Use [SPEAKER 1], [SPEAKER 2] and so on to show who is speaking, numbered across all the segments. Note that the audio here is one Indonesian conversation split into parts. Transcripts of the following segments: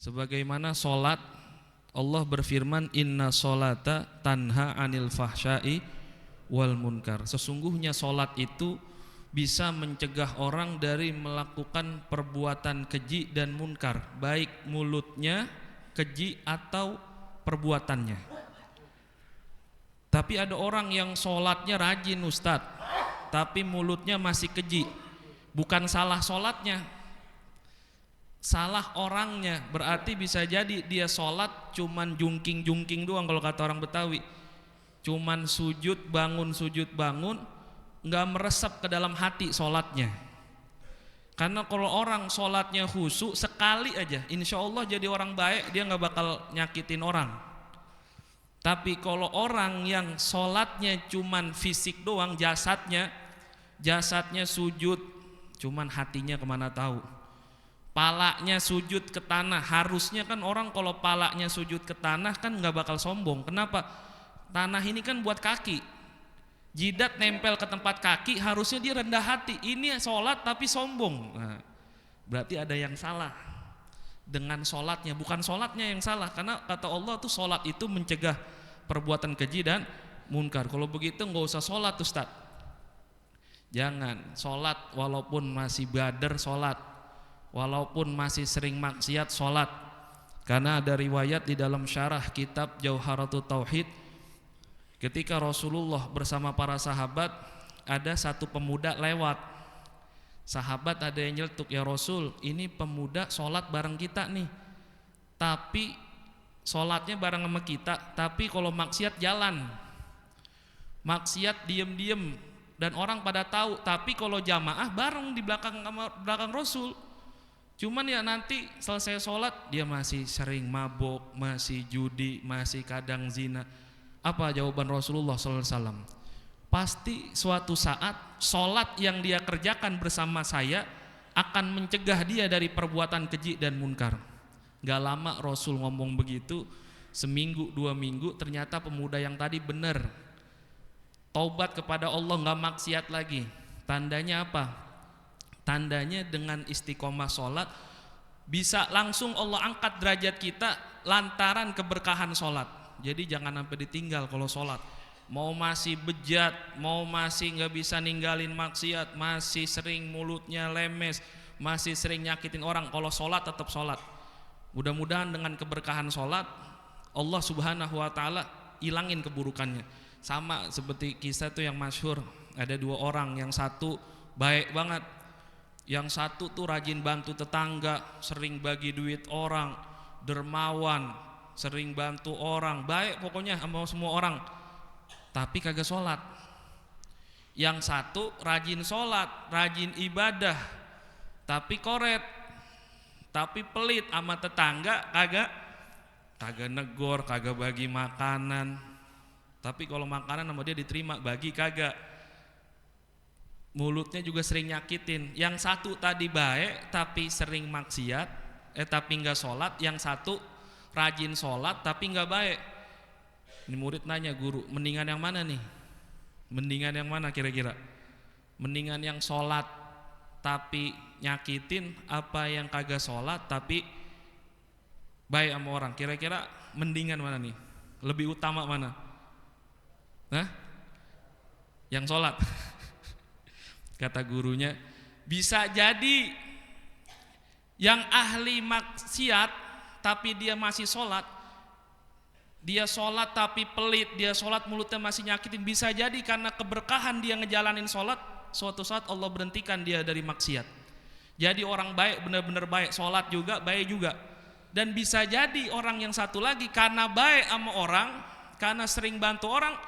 [SPEAKER 1] Sebagaimana solat, Allah berfirman, inna solata tanha anil fahsyai wal munkar. Sesungguhnya solat itu bisa mencegah orang dari melakukan perbuatan keji dan munkar, baik mulutnya keji atau perbuatannya. Tapi ada orang yang solatnya rajin Ustadz, tapi mulutnya masih keji. Bukan salah solatnya, salah orangnya. Berarti bisa jadi dia solat cuman jungking-jungking doang kalau kata orang Betawi, cuman sujud bangun, nggak meresap ke dalam hati solatnya. Karena kalau orang solatnya khusyuk sekali aja, insya Allah jadi orang baik, dia nggak bakal nyakitin orang. Tapi kalau orang yang solatnya cuman fisik doang, jasadnya sujud, cuman hatinya kemana tahu. Palanya sujud ke tanah, harusnya kan orang kalau palanya sujud ke tanah kan nggak bakal sombong. Kenapa? Tanah ini kan buat kaki, jidat nempel ke tempat kaki, harusnya dia rendah hati. Ini sholat tapi sombong. Nah, berarti ada yang salah dengan sholatnya, bukan sholatnya yang salah. Karena kata Allah tuh sholat itu mencegah perbuatan keji dan munkar. Kalau begitu nggak usah sholat Ustaz. Jangan sholat walaupun masih bader sholat, walaupun masih sering maksiat sholat. Karena ada riwayat di dalam syarah kitab Jauharatul Tauhid, ketika Rasulullah bersama para sahabat, ada satu pemuda lewat. Sahabat ada yang nyeletuk, ya Rasul, ini pemuda sholat bareng kita nih, tapi sholatnya bareng sama kita, tapi kalau maksiat jalan, maksiat diem-diem dan orang pada tahu, tapi kalau jamaah bareng di belakang Rasul. Cuman ya nanti selesai sholat dia masih sering mabok, masih judi, masih kadang zina. Apa jawaban Rasulullah SAW? Pasti suatu saat sholat yang dia kerjakan bersama saya akan mencegah dia dari perbuatan keji dan munkar. Gak lama Rasul ngomong begitu, seminggu 2 minggu ternyata pemuda yang tadi benar, taubat kepada Allah, gak maksiat lagi. Tandanya apa? Tandanya dengan istiqomah sholat bisa langsung Allah angkat derajat kita lantaran keberkahan sholat. Jadi jangan sampai ditinggal kalau sholat. Mau masih bejat, mau masih gak bisa ninggalin maksiat, masih sering mulutnya lemes, masih sering nyakitin orang, kalau sholat tetap sholat. Mudah-mudahan dengan keberkahan sholat Allah subhanahu wa ta'ala hilangin keburukannya. Sama seperti kisah tuh yang masyhur, ada 2 orang, yang satu baik banget, yang satu tuh rajin bantu tetangga, sering bagi duit orang, dermawan, sering bantu orang, baik pokoknya sama semua orang, tapi kagak sholat. Yang satu rajin sholat, rajin ibadah, tapi koret, tapi pelit sama tetangga, kagak negor, kagak bagi makanan. Tapi kalau makanan sama dia diterima, bagi kagak. Mulutnya juga sering nyakitin. Yang satu tadi baik tapi sering maksiat, tapi nggak sholat. Yang satu rajin sholat tapi nggak baik. Ini murid nanya, guru, mendingan yang mana nih? Mendingan yang mana kira-kira? Mendingan yang sholat tapi nyakitin, apa yang kagak sholat tapi baik sama orang? Kira-kira mendingan mana nih? Lebih utama mana? Hah? Yang sholat. Kata gurunya, bisa jadi yang ahli maksiat tapi dia masih sholat, dia sholat tapi pelit, dia sholat mulutnya masih nyakitin, bisa jadi karena keberkahan dia ngejalanin sholat, suatu saat Allah berhentikan dia dari maksiat. Jadi orang baik, benar-benar baik, sholat juga, baik juga. Dan bisa jadi orang yang satu lagi karena baik sama orang, karena sering bantu orang,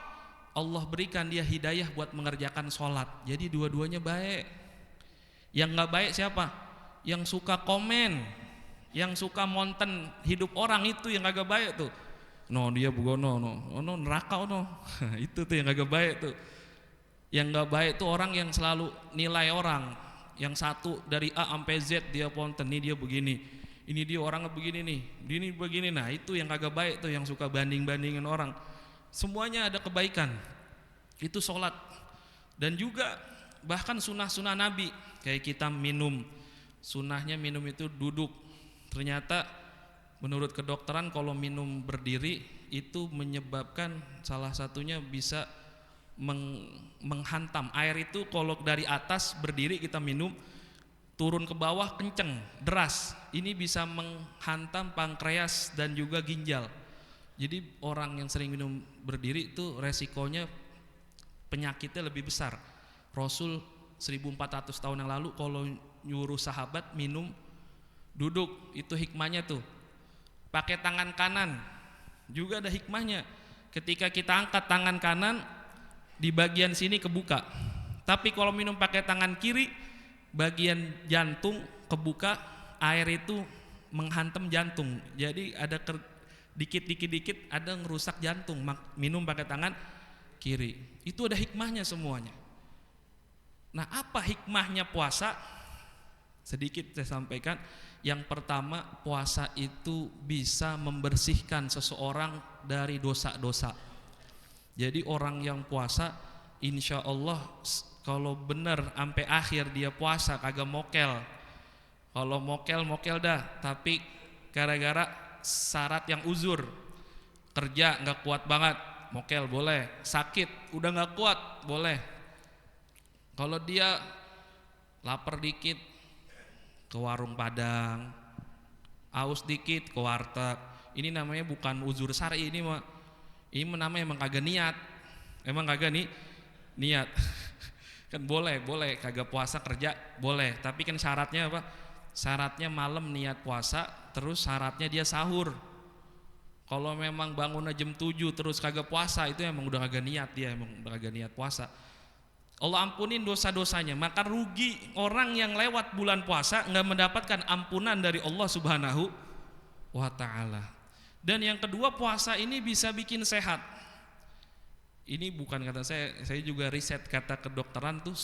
[SPEAKER 1] Allah berikan dia hidayah buat mengerjakan sholat. Jadi dua-duanya baik. Yang gak baik siapa? Yang suka komen, yang suka monten hidup orang, itu yang agak baik tuh. No, dia bugono, no neraka, no. Itu tuh yang agak baik tuh. Yang gak baik tuh orang yang selalu nilai orang. Yang satu dari A sampai Z dia ponten, nih dia begini, ini dia orangnya begini nih, ini begini. Nah itu yang kagak baik tuh, yang suka banding-bandingin orang. Semuanya ada kebaikan, itu sholat. Dan juga bahkan sunnah-sunnah Nabi, kayak kita minum, sunnahnya minum itu duduk. Ternyata Menurut kedokteran kalau minum berdiri itu menyebabkan salah satunya bisa menghantam air itu. Kalau dari atas berdiri kita minum, turun ke bawah kenceng, deras, ini bisa menghantam pankreas dan juga ginjal. Jadi orang yang sering minum berdiri itu resikonya penyakitnya lebih besar. Rasul 1400 tahun yang lalu kalau nyuruh sahabat minum duduk, itu hikmahnya tuh. Pakai tangan kanan juga ada hikmahnya. Ketika kita angkat tangan kanan, di bagian sini kebuka. Tapi kalau minum pakai tangan kiri, bagian jantung kebuka, air itu menghantam jantung. Jadi ada dikit ada ngerusak jantung. Minum pakai tangan kiri. Itu ada hikmahnya semuanya. Nah, apa hikmahnya puasa? Sedikit saya sampaikan. Yang pertama, puasa itu bisa membersihkan seseorang dari dosa-dosa. Jadi orang yang puasa, insya Allah kalau benar sampai akhir dia puasa kagak mokel. Kalau mokel dah, tapi gara-gara syarat yang uzur, kerja nggak kuat banget, mokel boleh. Sakit udah nggak kuat boleh. Kalau dia lapar dikit ke warung Padang, aus dikit ke warteg, ini namanya bukan uzur syar'i, ini namanya emang kagak niat. Emang kagak niat. Kan boleh kagak puasa kerja boleh, tapi kan syaratnya apa? Syaratnya malam niat puasa, terus syaratnya dia sahur. Kalau memang bangunnya jam 7 terus kagak puasa, itu emang udah kagak niat, dia emang udah kagak niat puasa. Allah ampunin dosa-dosanya. Maka rugi orang yang lewat bulan puasa nggak mendapatkan ampunan dari Allah Subhanahu wa ta'ala. Dan yang kedua, puasa ini bisa bikin sehat. Ini bukan kata saya juga riset kata kedokteran tuh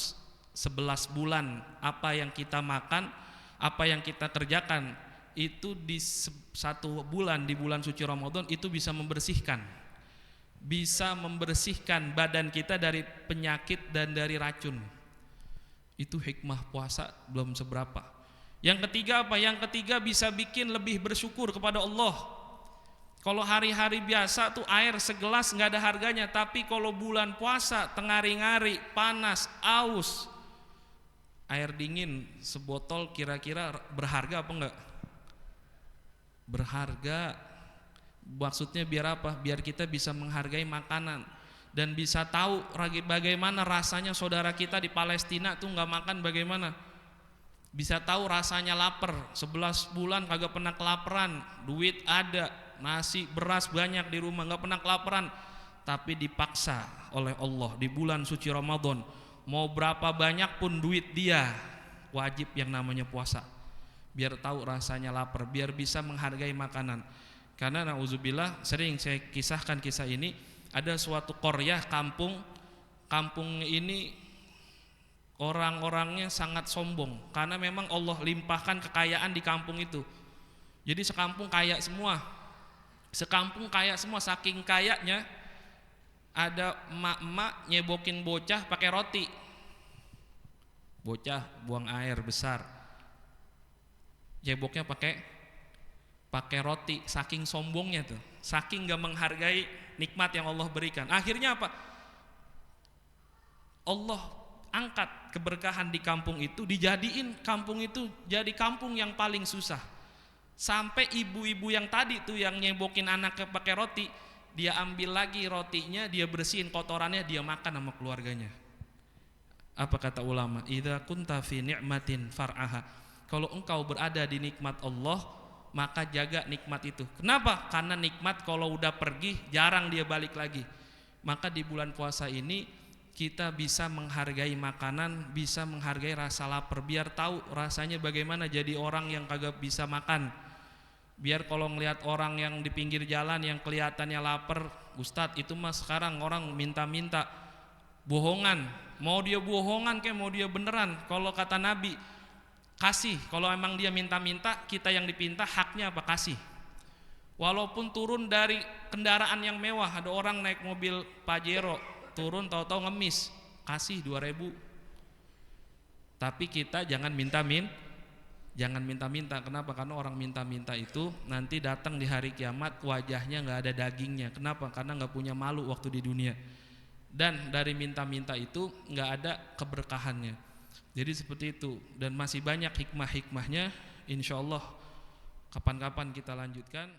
[SPEAKER 1] 11 bulan apa yang kita makan, apa yang kita kerjakan itu di 1 bulan, di bulan suci Ramadan itu bisa membersihkan badan kita dari penyakit dan dari racun. Itu hikmah puasa belum seberapa. Yang ketiga apa? Yang ketiga bisa bikin lebih bersyukur kepada Allah. Kalau hari-hari biasa tuh air segelas nggak ada harganya, tapi kalau bulan puasa tengari-ngari, panas, aus, air dingin sebotol kira-kira berharga apa enggak? Berharga. Maksudnya biar apa? Biar kita bisa menghargai makanan dan bisa tahu bagaimana rasanya saudara kita di Palestina tuh nggak makan bagaimana. Bisa tahu rasanya lapar, 11 bulan kagak pernah kelaparan, duit ada, nasi beras banyak di rumah, nggak pernah kelaparan, tapi dipaksa oleh Allah di bulan suci Ramadan, mau berapa banyak pun duit dia, wajib yang namanya puasa, biar tahu rasanya lapar, biar bisa menghargai makanan. Karena na'udzubillah sering saya kisahkan kisah ini, ada suatu qaryah, kampung ini orang-orangnya sangat sombong karena memang Allah limpahkan kekayaan di kampung itu. Jadi sekampung kaya semua. Saking kayanya ada emak-emak nyebokin bocah pakai roti. Bocah buang air besar, nyeboknya pakai roti, saking sombongnya tuh, saking gak menghargai nikmat yang Allah berikan. Akhirnya apa? Allah angkat keberkahan di kampung itu, dijadiin kampung itu jadi kampung yang paling susah. Sampai ibu-ibu yang tadi tuh yang nyebokin anaknya pakai roti, dia ambil lagi rotinya, dia bersihin kotorannya, dia makan sama keluarganya. Apa kata ulama? Idza kunta fi ni'matin far'aha. Kalau engkau berada di nikmat Allah, maka jaga nikmat itu. Kenapa? Karena nikmat kalau udah pergi jarang dia balik lagi. Maka di bulan puasa ini kita bisa menghargai makanan, bisa menghargai rasa lapar, biar tahu rasanya bagaimana jadi orang yang kagak bisa makan. Biar kalau ngelihat orang yang di pinggir jalan yang kelihatannya lapar, Ustadz itu mas sekarang orang minta-minta bohongan, mau dia bohongan kayak mau dia beneran. Kalau kata Nabi, kasih. Kalau emang dia minta-minta, kita yang dipinta haknya apa? Kasih. Walaupun turun dari kendaraan yang mewah, ada orang naik mobil Pajero, turun tahu-tahu ngemis, kasih 2.000. Tapi kita jangan Jangan minta-minta. Kenapa? Karena orang minta-minta itu nanti datang di hari kiamat wajahnya nggak ada dagingnya. Kenapa? Karena nggak punya malu waktu di dunia. Dan dari minta-minta itu nggak ada keberkahannya. Jadi seperti itu. Dan masih banyak hikmah-hikmahnya. Insya Allah kapan-kapan kita lanjutkan.